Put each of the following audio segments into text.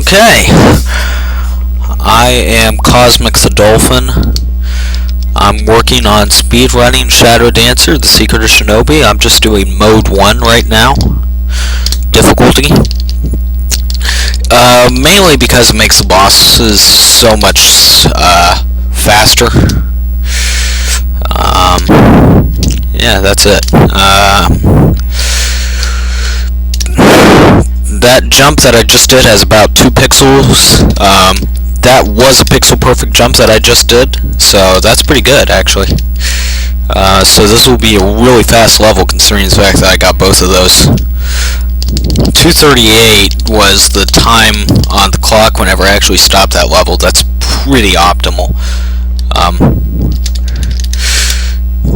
Okay, I am Cosmic the Dolphin. I'm working on speedrunning Shadow Dancer, The Secret of Shinobi. I'm just doing Mode 1 right now. Difficulty. Mainly because it makes the bosses so much faster. Yeah, that's it. That jump that I just did has about 2 pixels. That was a pixel perfect jump that I just did, so that's pretty good actually. So this will be a really fast level considering the fact that I got both of those. 2:38 was the time on the clock whenever I actually stopped that level. That's pretty optimal.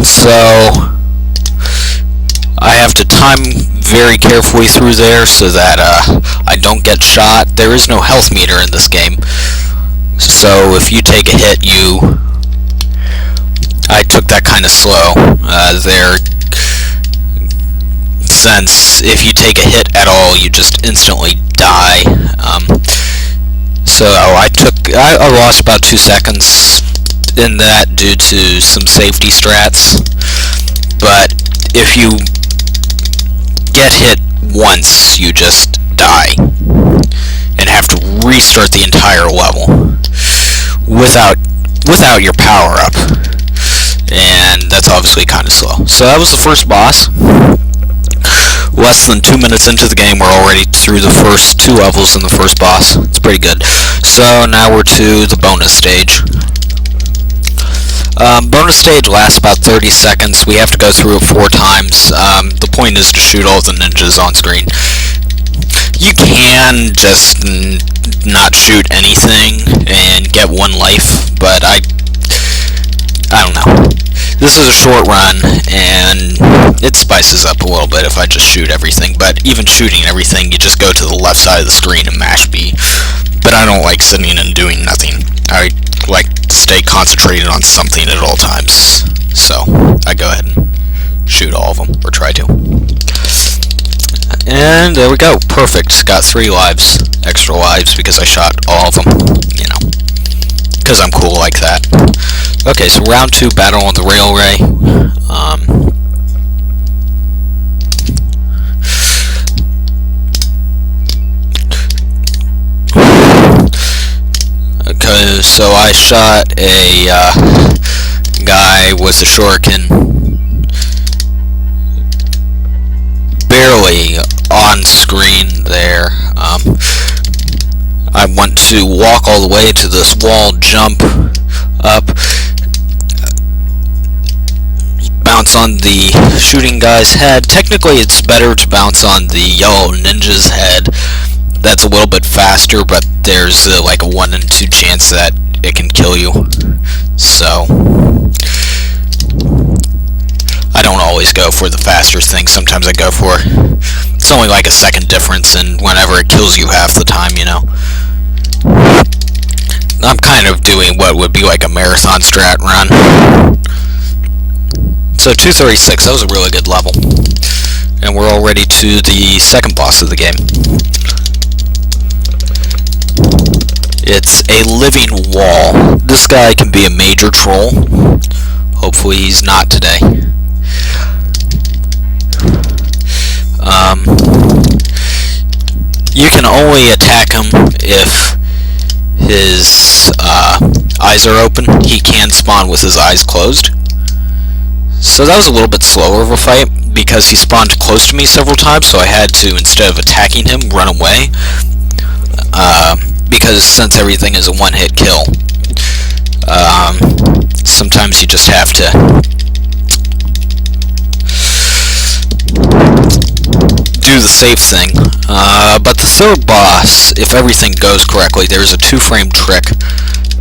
So I have to time very carefully through there so that I don't get shot. There is no health meter in this game, so if you take a hit, I took that kind of slow there, since if you take a hit at all, you just instantly die. So I lost about 2 seconds in that due to some safety strats, but if you get hit once, you just die and have to restart the entire level without your power up, and that's obviously kind of slow. So that was the first boss. Less than 2 minutes into the game, we're already through the first 2 levels in the first boss. It's pretty good. So now we're to the bonus stage. Bonus stage lasts about 30 seconds. We have to go through it 4 times. The point is to shoot all the ninjas on screen. You can just not shoot anything and get 1 life, but I don't know. This is a short run, and it spices up a little bit if I just shoot everything, but even shooting everything, you just go to the left side of the screen and mash B. But I don't like sitting and doing nothing. I like to stay concentrated on something at all times, so I go ahead and shoot all of them, or try to. And there we go, perfect. Got 3 lives, extra lives, because I shot all of them, you know, because I'm cool like that. Okay, so round 2, battle on the railway. Okay, so I shot a guy with a shuriken barely on screen there. I want to walk all the way to this wall, jump up, bounce on the shooting guy's head. Technically it's better to bounce on the yellow ninja's head. That's a little bit faster, but there's like a 1 in 2 chance that it can kill you. So I don't always go for the faster thing. Sometimes I go for, it's only like a second difference, and whenever it kills you half the time, you know. I'm kind of doing what would be like a marathon strat run. So 2:36, that was a really good level. And we're already to the second boss of the game. It's a living wall. This guy can be a major troll. Hopefully he's not today. You can only attack him if his eyes are open. He can spawn with his eyes closed. So that was a little bit slower of a fight because he spawned close to me several times, so I had to, instead of attacking him, run away. Because since everything is a 1-hit kill, sometimes you just have to do the safe thing. But the third boss, if everything goes correctly, there's a 2-frame trick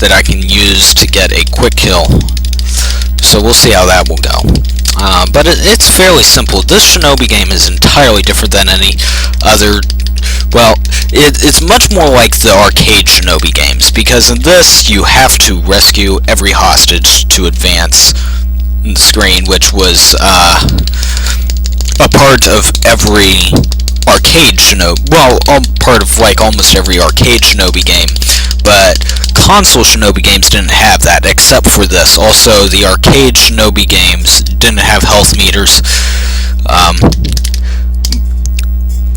that I can use to get a quick kill. So we'll see how that will go. But it's fairly simple. This Shinobi game is entirely different than any other. Well, it's much more like the arcade Shinobi games, because in this you have to rescue every hostage to advance the screen, which was a part of every arcade shinobi, well, part of like almost every arcade shinobi game, but console shinobi games didn't have that, except for this. Also, the arcade shinobi games didn't have health meters.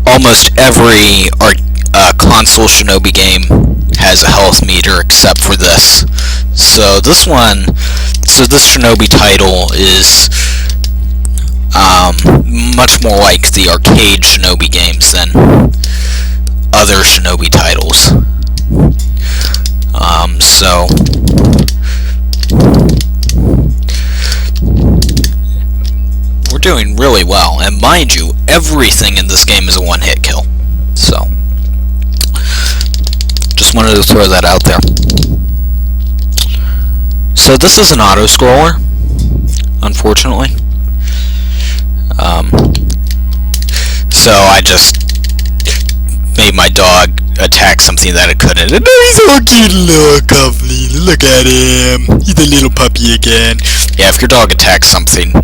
Almost every console shinobi game has a health meter except for this. So this shinobi title is much more like the arcade shinobi games than other shinobi titles. So we're doing really well, and mind you, everything in this game is a one-hit kill. So just wanted to throw that out there. So this is an auto-scroller, unfortunately. So I just made my dog attack something that it couldn't. And he's so cute, look, lovely. Look at him. He's a little puppy again. Yeah, if your dog attacks something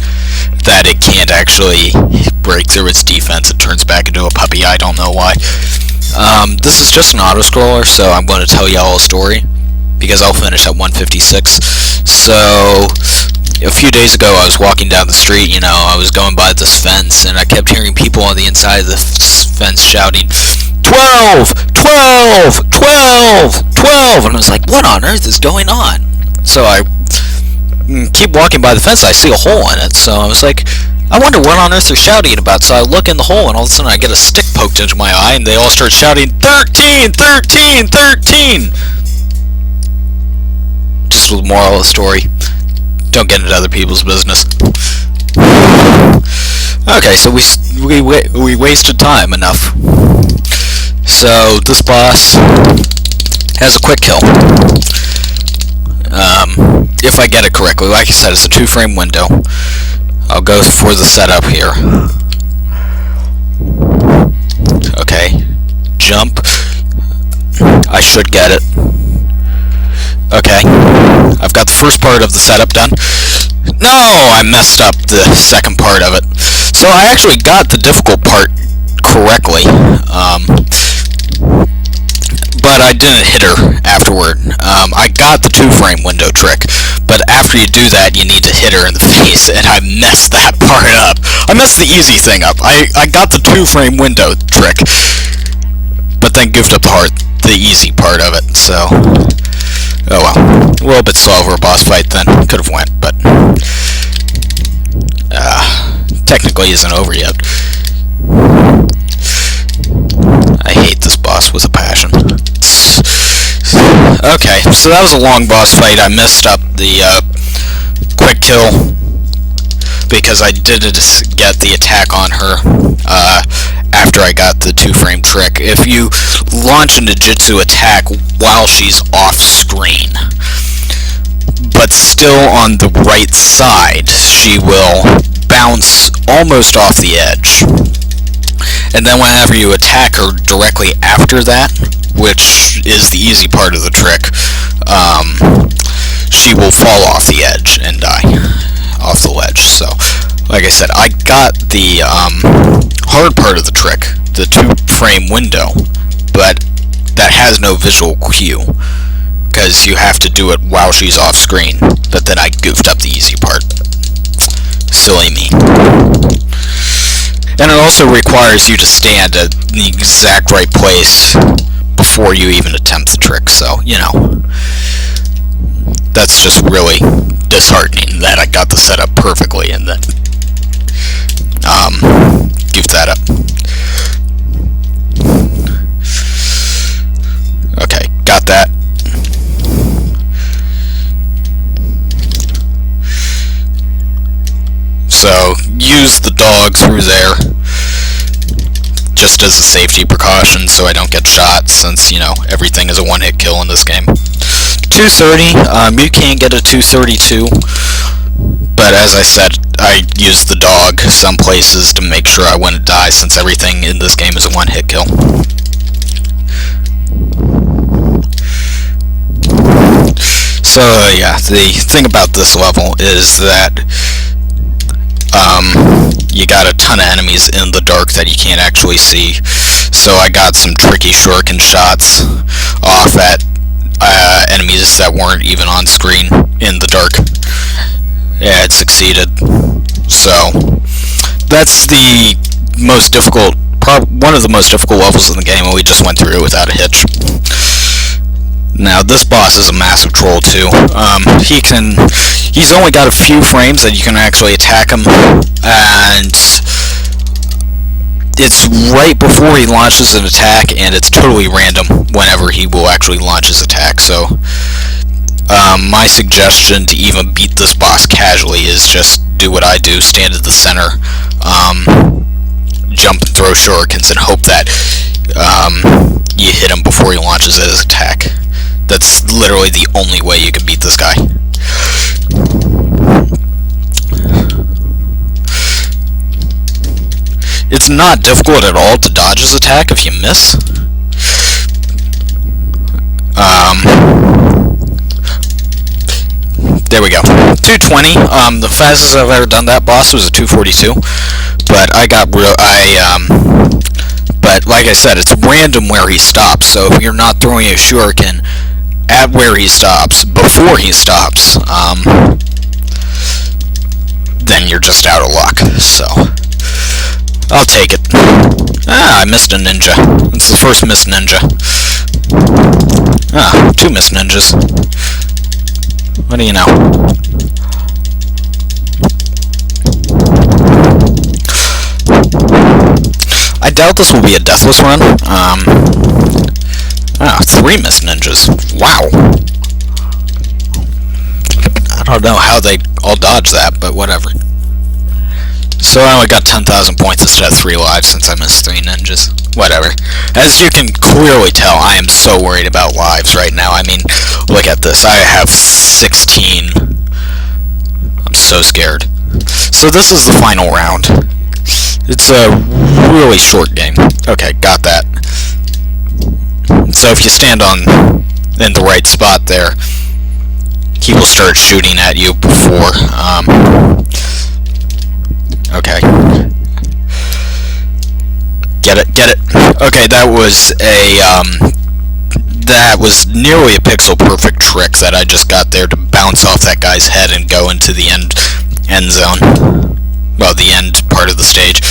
that it can't actually break through its defense, it turns back into a puppy. I don't know why. This is just an auto-scroller, so I'm going to tell y'all a story, because I'll finish at 156. So a few days ago, I was walking down the street, I was going by this fence, and I kept hearing people on the inside of the fence shouting, 12! 12! 12! 12! And I was like, what on earth is going on? So I keep walking by the fence, and I see a hole in it, so I was like, I wonder what on earth they're shouting about. So I look in the hole, and all of a sudden I get a stick poked into my eye, and they all start shouting, 13! 13! 13! Just the moral of the story. Don't get into other people's business. Okay, so we wasted time enough. So this boss has a quick kill. If I get it correctly, like I said, it's a 2-frame window. I'll go for the setup here. Okay, jump. I should get it. Okay, I've got the first part of the setup done. No, I messed up the second part of it. So I actually got the difficult part correctly, but I didn't hit her afterward. I got the 2-frame window trick, but after you do that, you need to hit her in the face, and I messed that part up. I messed the easy thing up. I got the 2-frame window trick, but then goofed up the easy part of it, so oh well. A little bit slow for a boss fight then. Could have went, but technically isn't over yet. I hate this boss with a passion. Okay, so that was a long boss fight. I messed up the quick kill because I didn't get the attack on her after I got the 2-frame trick. If you launch a ninjutsu attack while she's off screen, but still on the right side, she will bounce almost off the edge. And then whenever you attack her directly after that, which is the easy part of the trick, she will fall off the edge and die off the ledge. So, like I said, I got the hard part of the trick, the 2-frame window, but that has no visual cue, because you have to do it while she's off screen. But then I goofed up the easy part. Silly me. And it also requires you to stand at the exact right place before you even attempt the trick, so, that's just really disheartening that I got the setup perfectly and then goofed that up. Okay, got that. So, use the dog through there just as a safety precaution so I don't get shot, since, everything is a one-hit kill in this game. 230, you can get a 232, but as I said, I used the dog some places to make sure I wouldn't die, since everything in this game is a one-hit kill. So, yeah, the thing about this level is that you got a ton of enemies in the dark that you can't actually see. So I got some tricky shuriken shots off at enemies that weren't even on screen in the dark. Yeah, it succeeded. So that's the most difficult, one of the most difficult levels in the game, and we just went through it without a hitch. Now this boss is a massive troll too. He's only got a few frames that you can actually attack him, and it's right before he launches an attack, and it's totally random whenever he will actually launch his attack. So my suggestion to even beat this boss casually is just do what I do, stand at the center, jump and throw shurikens, and hope that you hit him before he launches his attack. That's literally the only way you can beat this guy. It's not difficult at all to dodge his attack if you miss. There we go. 220. The fastest I've ever done that boss was a 242. But but like I said, it's random where he stops. So if you're not throwing a shuriken at where he stops, before he stops, then you're just out of luck. So I'll take it. I missed a ninja. It's the first missed ninja. 2 missed ninjas. What do you know? I doubt this will be a deathless run. 3 missed ninjas. Wow. I don't know how they all dodge that, but whatever. So I only got 10,000 points instead of 3 lives since I missed 3 ninjas. Whatever. As you can clearly tell, I am so worried about lives right now. I mean, look at this. I have 16. I'm so scared. So this is the final round. It's a really short game. Okay, got that. So if you stand in the right spot there, he will start shooting at you before, okay. Get it. Okay, that was nearly a pixel perfect trick that I just got there to bounce off that guy's head and go into the end zone. Well, the end part of the stage.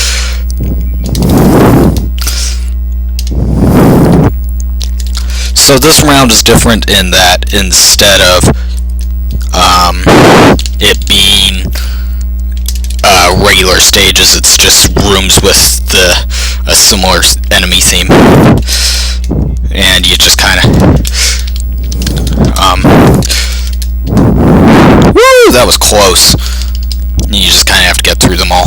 So this round is different in that instead of it being regular stages, it's just rooms with a similar enemy theme, and you just kind of woo, that was close. You just kind of have to get through them all.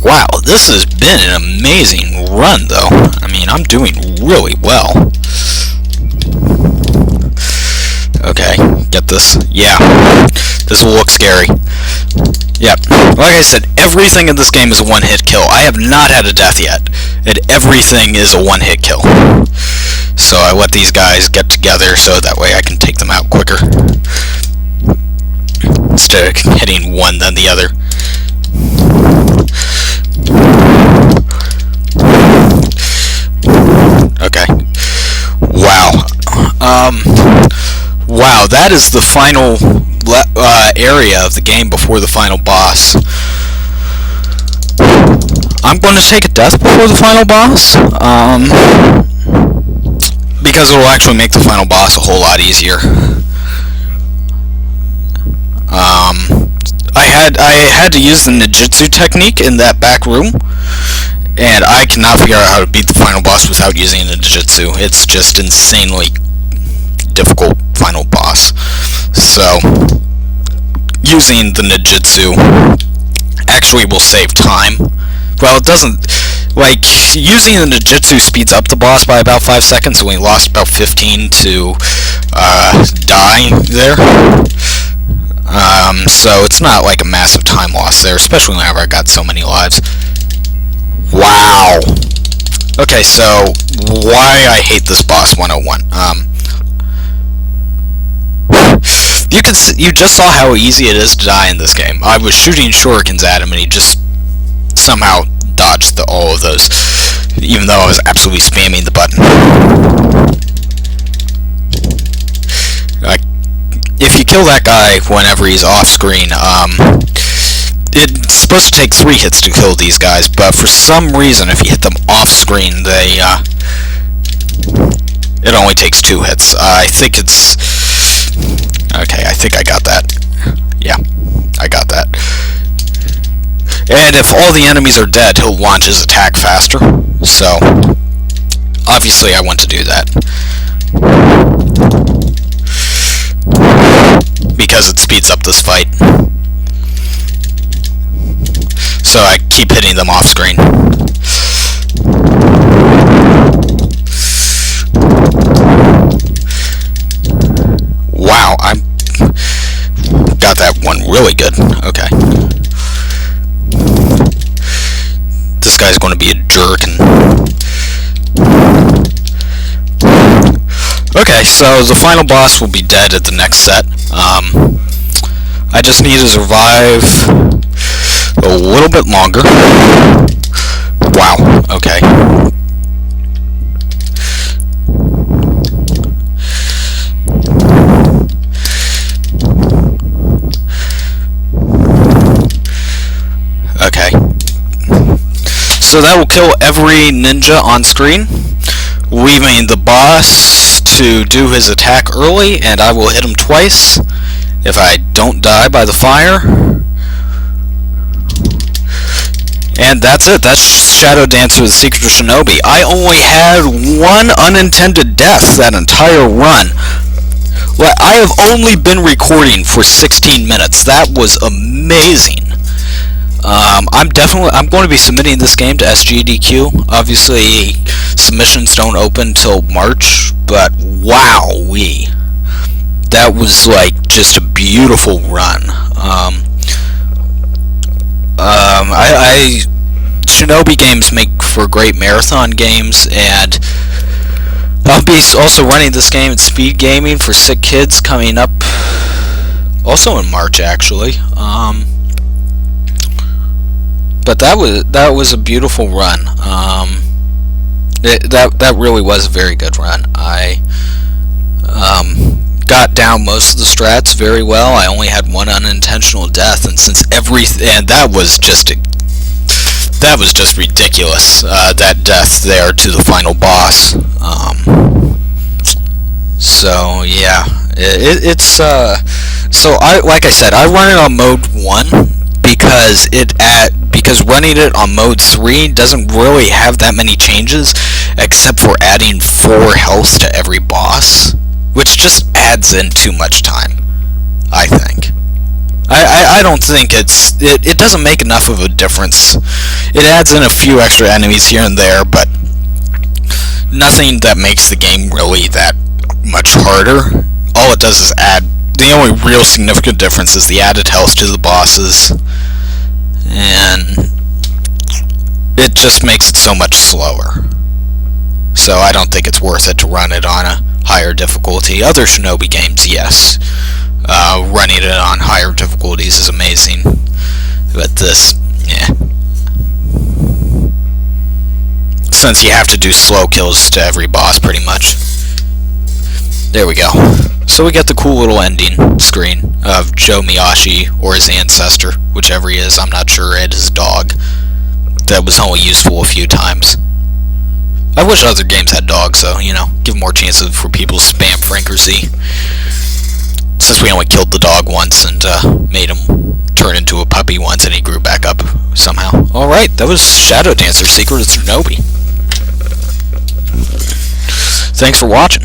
Wow, this has been an amazing run, though. I mean, I'm doing really well. Okay, get this. Yeah, this will look scary. Yep, like I said, everything in this game is a one-hit kill. I have not had a death yet, and everything is a one-hit kill. So I let these guys get together so that way I can take them out quicker, instead of hitting one then the other. Okay. Wow. Wow, that is the final area of the game before the final boss. I'm going to take a death before the final boss, because it will actually make the final boss a whole lot easier. I had to use the ninjutsu technique in that back room, and I cannot figure out how to beat the final boss without using the ninjutsu. It's just insanely difficult final boss. So using the ninjutsu actually will save time. Well, it doesn't. Like, using the ninjutsu speeds up the boss by about 5 seconds, and we lost about 15 to die there. So it's not like a massive time loss there, especially whenever I got so many lives. Wow. Okay, so why I hate this boss 101. You just saw how easy it is to die in this game. I was shooting shurikens at him, and he just somehow dodged all of those, even though I was absolutely spamming the button. If you kill that guy whenever he's off screen, it's supposed to take 3 hits to kill these guys, but for some reason, if you hit them off screen, it only takes 2 hits. I think it's... Okay, I think I got that. Yeah, I got that. And if all the enemies are dead, he'll launch his attack faster. So, obviously I want to do that. Because it speeds up this fight. So I keep hitting them off screen. Wow, I got that one really good. Okay. This guy's going to be a jerk. Okay, so the final boss will be dead at the next set. I just need to survive a little bit longer. Wow, okay. Okay. So that will kill every ninja on screen, leaving the boss to do his attack early, and I will hit him twice if I don't die by the fire. And that's it. That's Shadow Dancer: The Secret of Shinobi. I only had 1 unintended death that entire run. Well, I have only been recording for 16 minutes. That was amazing. I'm going to be submitting this game to SGDQ. Obviously, submissions don't open till March, but wowee, that was like just a beautiful run. Shinobi games make for great marathon games, and I'll be also running this game at Speed Gaming for Sick Kids coming up, also in March actually. But that was a beautiful run. That really was a very good run. I got down most of the strats very well. I only had 1 unintentional death, and that was just ridiculous. That death there to the final boss. So yeah, like I said, I run it on mode 1 because running it on mode 3 doesn't really have that many changes, except for adding 4 health to every boss, which just adds in too much time, I think. I don't think it doesn't make enough of a difference. It adds in a few extra enemies here and there, but nothing that makes the game really that much harder. All it does is add. The only real significant difference is the added health to the bosses, and it just makes it so much slower. So I don't think it's worth it to run it on a higher difficulty. Other Shinobi games, yes. Running it on higher difficulties is amazing, but this, yeah. Since you have to do slow kills to every boss, pretty much. There we go. So we get the cool little ending screen of Joe Miyashi, or his ancestor, whichever he is, I'm not sure, and his dog. That was only useful a few times. I wish other games had dogs, though, you know, give more chances for people to spam Frankersy. Since we only killed the dog once and made him turn into a puppy once, and he grew back up somehow. Alright, that was Shadow Dancer: Secret of Shinobi. Thanks for watching.